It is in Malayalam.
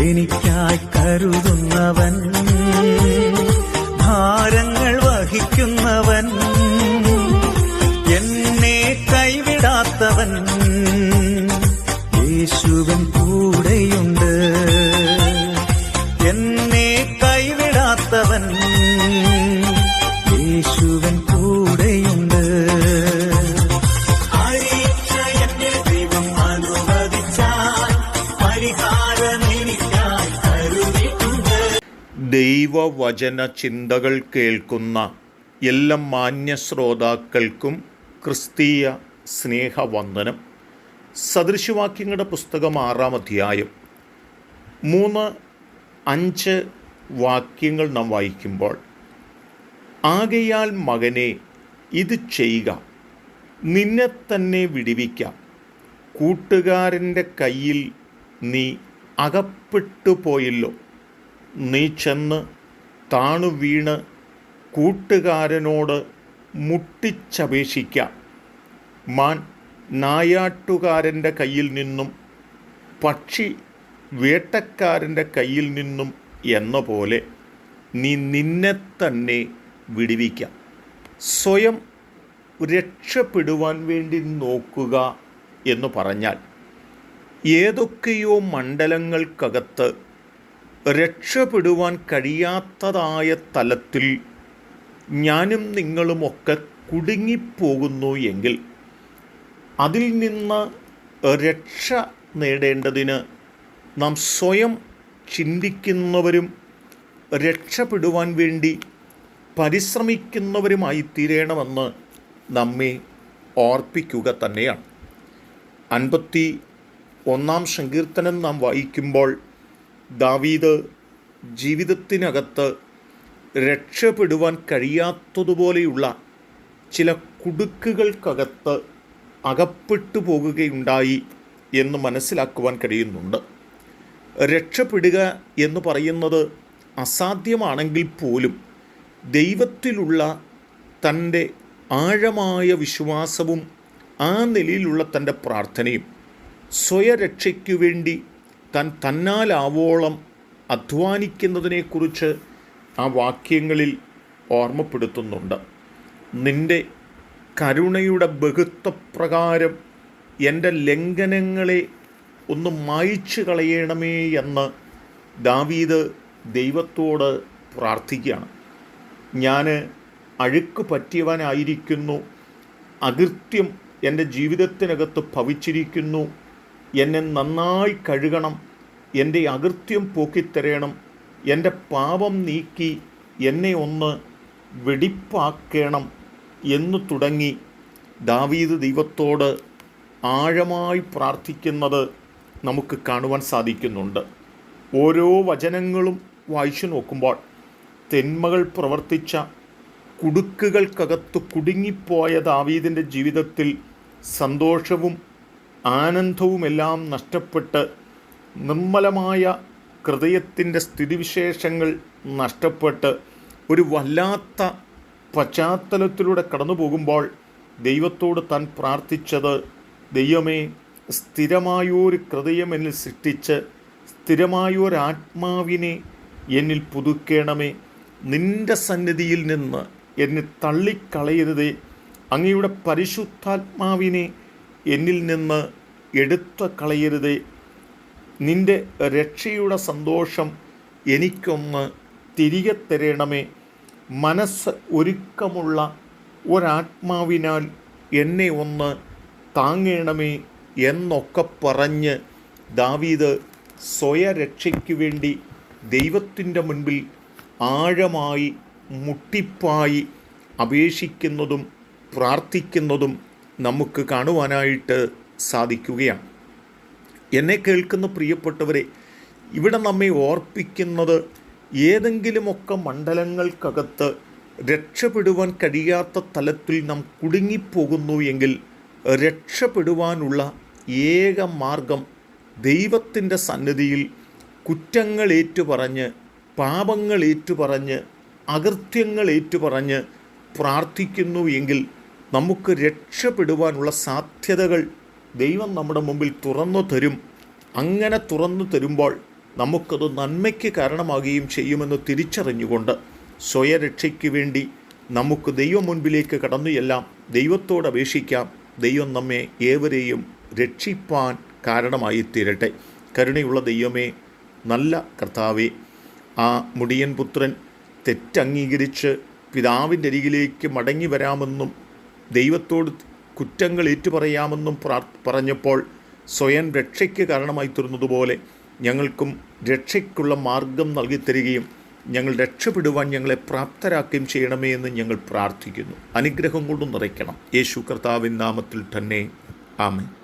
എനിക്കായി കരുതുന്നവൻ, ഭാരങ്ങൾ വഹിക്കുന്നവൻ, എന്നെ കൈവിടാത്തവൻ, യേശുവൻ കൂടെയുണ്ട്. എന്നെ കൈവിടാത്തവൻ, യേശുവൻ കൂടെയുണ്ട്. ദൈവവചന ചിന്തകൾ കേൾക്കുന്ന എല്ലാ മാന്യ ശ്രോതാക്കൾക്കും ക്രിസ്തീയ സ്നേഹവന്ദനം. സദൃശവാക്യങ്ങളുടെ പുസ്തകം 6-ാം അധ്യായം 3-5 വാക്യങ്ങൾ നാം വായിക്കുമ്പോൾ, ആകയാൽ മകനെ ഇത് ചെയ്യുക, നിന്നെ തന്നെ വിടുവിക്കാം, കൂട്ടുകാരൻ്റെ കയ്യിൽ നീ അകപ്പെട്ടു പോയല്ലോ. നീ ചെന്ന് താണു വീണ് കൂട്ടുകാരനോട് മുട്ടിച്ചപേക്ഷിക്കാം. മാൻ നായാട്ടുകാരൻ്റെ കയ്യിൽ നിന്നും പക്ഷി വേട്ടക്കാരൻ്റെ കയ്യിൽ നിന്നും എന്ന പോലെ നീ നിന്നെ തന്നെ വിടുവിക്കാം. സ്വയം രക്ഷപ്പെടുവാൻ വേണ്ടി നോക്കുക എന്ന് പറഞ്ഞാൽ, ഏതൊക്കെയോ മണ്ഡലങ്ങൾക്കകത്ത് രക്ഷപ്പെടുവാൻ കഴിയാത്തതായ തലത്തിൽ ഞാനും നിങ്ങളുമൊക്കെ കുടുങ്ങിപ്പോകുന്നു എങ്കിൽ, അതിൽ നിന്ന് രക്ഷ നേടേണ്ടതിന് നാം സ്വയം ചിന്തിക്കുന്നവരും രക്ഷപ്പെടുവാൻ വേണ്ടി പരിശ്രമിക്കുന്നവരുമായി തീരണമെന്ന് നമ്മെ ഓർപ്പിക്കുക തന്നെയാണ്. 51-ാം സങ്കീർത്തനം നാം വായിക്കുമ്പോൾ, ദാവീദ് ജീവിതത്തിനകത്ത് രക്ഷപ്പെടുവാൻ കഴിയാത്തതുപോലെയുള്ള ചില കുടുക്കുകൾക്കകത്ത് അകപ്പെട്ടു പോകുകയുണ്ടായി എന്ന് മനസ്സിലാക്കുവാൻ കഴിയുന്നുണ്ട്. രക്ഷപ്പെടുക എന്ന് പറയുന്നത് അസാധ്യമാണെങ്കിൽ പോലും ദൈവത്തിലുള്ള തൻ്റെ ആഴമായ വിശ്വാസവും ആ നിലയിലുള്ള തൻ്റെ പ്രാർത്ഥനയും സ്വയരക്ഷയ്ക്കു വേണ്ടി താൻ തന്നാലാവോളം അധ്വാനിക്കുന്നതിനെക്കുറിച്ച് ആ വാക്യങ്ങളിൽ ഓർമ്മപ്പെടുത്തുന്നുണ്ട്. നിൻ്റെ കരുണയുടെ ബഹുത്വപ്രകാരം എൻ്റെ ലംഘനങ്ങളെ ഒന്ന് മായ്ച്ചു കളയണമേ എന്ന് ദാവീദ് ദൈവത്തോട് പ്രാർത്ഥിക്കുകയാണ്. ഞാൻ അഴുക്ക് പറ്റിയവനായിരിക്കുന്നു, അകൃത്യം എൻ്റെ ജീവിതത്തിനകത്ത് ഭവിച്ചിരിക്കുന്നു, എന്നെ നന്നായി കഴുകണം, എൻ്റെ അകൃത്യം പോക്കിത്തരയണം, എൻ്റെ പാപം നീക്കി എന്നെ ഒന്ന് വെടിപ്പാക്കണം എന്നു തുടങ്ങി ദാവീദ് ദൈവത്തോട് ആഴമായി പ്രാർത്ഥിക്കുന്നത് നമുക്ക് കാണുവാൻ സാധിക്കുന്നുണ്ട്. ഓരോ വചനങ്ങളും വായിച്ചു നോക്കുമ്പോൾ തിന്മകൾ പ്രവർത്തിച്ച കുടുക്കുകൾക്കകത്ത് കുടുങ്ങിപ്പോയ ദാവീദിൻ്റെ ജീവിതത്തിൽ സന്തോഷവും ആനന്ദവുമെല്ലാം നഷ്ടപ്പെട്ട് നിർമ്മലമായ ഹൃദയത്തിൻ്റെ സ്ഥിതിവിശേഷങ്ങൾ നഷ്ടപ്പെട്ട് ഒരു വല്ലാത്ത പശ്ചാത്തലത്തിലൂടെ കടന്നു പോകുമ്പോൾ ദൈവത്തോട് താൻ പ്രാർത്ഥിച്ചത്, ദൈവമേ, സ്ഥിരമായൊരു ഹൃദയം എന്നിൽ സൃഷ്ടിച്ച് സ്ഥിരമായൊരാത്മാവിനെ എന്നിൽ പുതുക്കേണമേ, നിൻ്റെ സന്നിധിയിൽ നിന്ന് എന്നെ തള്ളിക്കളയരുതേ, അങ്ങയുടെ പരിശുദ്ധാത്മാവിനെ എന്നിൽ നിന്ന് എടുത്തു കളയരുതേ, നിൻ്റെ രക്ഷയുടെ സന്തോഷം എനിക്കൊന്ന് തിരികെ തരണമേ, മനസ്സ് ഒരുക്കമുള്ള ഒരാത്മാവിനാൽ എന്നെ ഒന്ന് താങ്ങണമേ എന്നൊക്കെ പറഞ്ഞ് ദാവീദ് സ്വയരക്ഷയ്ക്ക് വേണ്ടി ദൈവത്തിൻ്റെ മുൻപിൽ ആഴമായി മുട്ടിപ്പായി അപേക്ഷിക്കുന്നതും പ്രാർത്ഥിക്കുന്നതും നമുക്ക് കാണുവാനായിട്ട് സാധിക്കുകയാണ്. എന്നെ കേൾക്കുന്ന പ്രിയപ്പെട്ടവരെ, ഇവിടെ നമ്മെ ഓർപ്പിക്കുന്നത് ഏതെങ്കിലുമൊക്കെ മണ്ഡലങ്ങൾക്കകത്ത് രക്ഷപ്പെടുവാൻ കഴിയാത്ത തലത്തിൽ നാം കുടുങ്ങിപ്പോകുന്നു എങ്കിൽ രക്ഷപ്പെടുവാനുള്ള ഏക മാർഗം ദൈവത്തിൻ്റെ സന്നിധിയിൽ കുറ്റങ്ങൾ ഏറ്റുപറഞ്ഞ്, പാപങ്ങൾ ഏറ്റുപറഞ്ഞ്, അകൃത്യങ്ങൾ ഏറ്റുപറഞ്ഞ് പ്രാർത്ഥിക്കുന്നു എങ്കിൽ നമുക്ക് രക്ഷപ്പെടുവാനുള്ള സാധ്യതകൾ ദൈവം നമ്മുടെ മുമ്പിൽ തുറന്നു തരും. അങ്ങനെ തുറന്നു തരുമ്പോൾ നമുക്കത് നന്മയ്ക്ക് കാരണമാകുകയും ചെയ്യുമെന്ന് തിരിച്ചറിഞ്ഞുകൊണ്ട് സ്വയരക്ഷയ്ക്ക് വേണ്ടി നമുക്ക് ദൈവം മുൻപിലേക്ക് കടന്നു ചെല്ലാം, ദൈവത്തോട് അപേക്ഷിക്കാം. ദൈവം നമ്മെ ഏവരെയും രക്ഷിപ്പാൻ കാരണമായി തീരട്ടെ. കരുണയുള്ള ദൈവമേ, നല്ല കർത്താവേ, ആ മുടിയൻ പുത്രൻ തെറ്റംഗീകരിച്ച് പിതാവിൻ്റെ അരികിലേക്ക് മടങ്ങി വരാമെന്നും ദൈവത്തോട് കുറ്റങ്ങൾ ഏറ്റുപറയാമെന്നും പറഞ്ഞപ്പോൾ സ്വയം രക്ഷയ്ക്ക് കാരണമായി തീർന്നതുപോലെ ഞങ്ങൾക്കും രക്ഷയ്ക്കുള്ള മാർഗം നൽകിത്തരികയും ഞങ്ങൾ രക്ഷപ്പെടുവാൻ ഞങ്ങളെ പ്രാപ്തരാക്കുകയും ചെയ്യണമേ എന്ന് ഞങ്ങൾ പ്രാർത്ഥിക്കുന്നു. അനുഗ്രഹം കൊണ്ടും നിറയ്ക്കണം. യേശു കർത്താവിൻ നാമത്തിൽ തന്നെ ആമേൻ.